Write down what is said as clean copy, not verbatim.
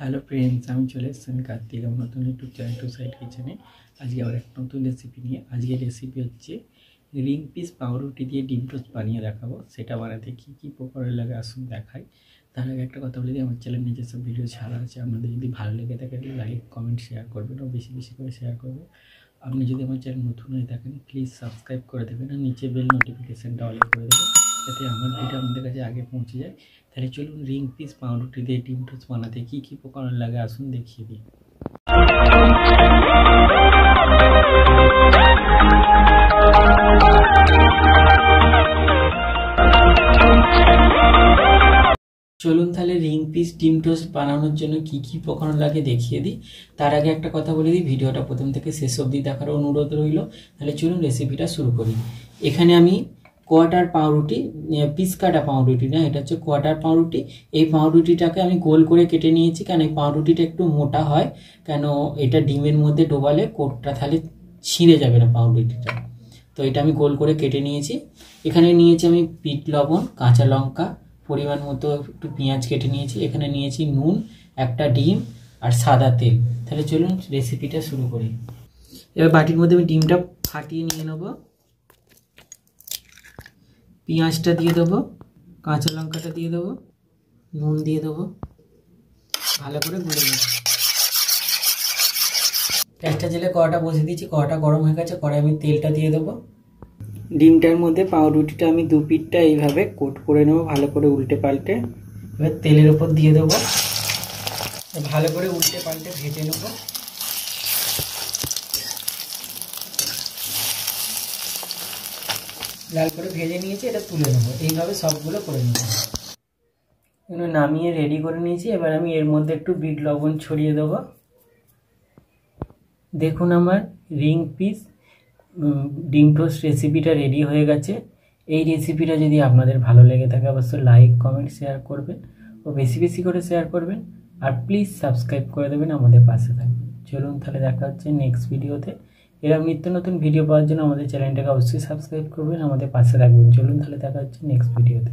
Hello friends, আমি চলে এসেছি কার্তিক আমার নতুন ইউটিউব চ্যানেল টু সাইড কিচেনে। আজকে আবার এক নতুন রেসিপি নিয়ে। আজকের রেসিপি হচ্ছে রিং পিস পাউরুটি দিয়ে ডিম টোস্ট বানিয়ে দেখাবো। সেটা বানাতে কী কী উপকরণ লাগে আসুন দেখাই। তার আগে একটা কথা বলে দিই, আমার চ্যানেলে যেসব ভিডিও ছাড়া আছে আপনাদের যদি ভালো লেগে থাকে লাইক কমেন্ট শেয়ার করবেন ও বেশি বেশি করে শেয়ার করবেন। আপনি যদি আমার চ্যানেল নতুন হয়ে থাকেন প্লিজ সাবস্ক্রাইব করে দেবেন আর নিচে বেল নোটিফিকেশানটা অল করে দেবেন, যাতে আমার ভিডিও আমাদের কাছে আগে পৌঁছে যায়। তাহলে চলুন রিং পিস পাউরুটি দিয়ে ডিম টোস্ট বানাতে কী কী উপকরণ লাগে আসুন দেখিয়ে দিই। চলুন তাহলে রিং পিস ডিম টোস্ট বানানোর জন্য কী কী উপকরণ লাগে দেখিয়ে দিই। তার আগে একটা কথা বলে দিই, ভিডিওটা প্রথম থেকে শেষ অবধি দেখার অনুরোধ রইল। তাহলে চলুন রেসিপিটা শুরু করি। এখানে আমি কোয়ার্টার পাউরুটি, পিস কাটা পাউরুটি না, এটা হচ্ছে কোয়ার্টার পাউরুটি। এই পাউরুটিটাকে আমি গোল করে কেটে নিয়েছি, কারণ এই পাউরুটিটা একটু মোটা হয়, কেন এটা ডিমের মধ্যে ডোবালে কোটটা তাহলে ছিঁড়ে যাবে না পাউরুটিটা। তো এটা আমি গোল করে কেটে নিয়েছি। এখানে নিয়েছি আমি বিট লবণ, কাঁচা লঙ্কা, পরিমাণ মতো একটু পেঁয়াজ কেটে নিয়েছি। এখানে নিয়েছি নুন, একটা ডিম আর সাদা তেল। তাহলে চলুন রেসিপিটা শুরু করি। এবার বাটির মধ্যে আমি ডিমটা ফাটিয়ে নিয়ে নেবো, পেঁয়াজটা দিয়ে দেবো, কাঁচা লঙ্কাটা দিয়ে দেবো, নুন দিয়ে দেবো, ভালো করে গুলে নেব। গ্যাসটা জেলে কড়াটা বসিয়ে দিয়েছি, কড়াটা গরম হয়ে গেছে। কড়াই আমি তেলটা দিয়ে দেবো। ডিমটার মধ্যে পাউরুটিটা আমি দু পিঠটা এইভাবে কোট করে নেবো, ভালো করে উল্টে পাল্টে। এবার তেলের ওপর দিয়ে দেবো, ভালো করে উল্টে পাল্টে ভেজে নেবো। লাল করে ভেজে নিয়েছি, এটা তুলে নেবো। এইভাবে সবগুলো করে নেবো। এগুলো নামিয়ে রেডি করে নিয়েছি। এবার আমি এর মধ্যে একটু বিট লবণ ছড়িয়ে দেবো। দেখুন আমার রিং পিস ডিম টোস্ট রেসিপিটা রেডি হয়ে গেছে। এই রেসিপিটা যদি আপনাদের ভালো লেগে থাকে অবশ্যই লাইক কমেন্ট শেয়ার করবেন ও বেশি বেশি করে শেয়ার করবেন। আর প্লিজ সাবস্ক্রাইব করে দেবেন, আমাদের পাশে থাকবেন। চলুন তাহলে দেখা হচ্ছে নেক্সট ভিডিওতে। এরকম নিত্য নতুন ভিডিও পাওয়ার জন্য আমাদের চ্যানেলটাকে অবশ্যই সাবস্ক্রাইব করবেন, আমাদের পাশে থাকবেন। চলুন তাহলে দেখা হচ্ছে নেক্সট ভিডিওতে।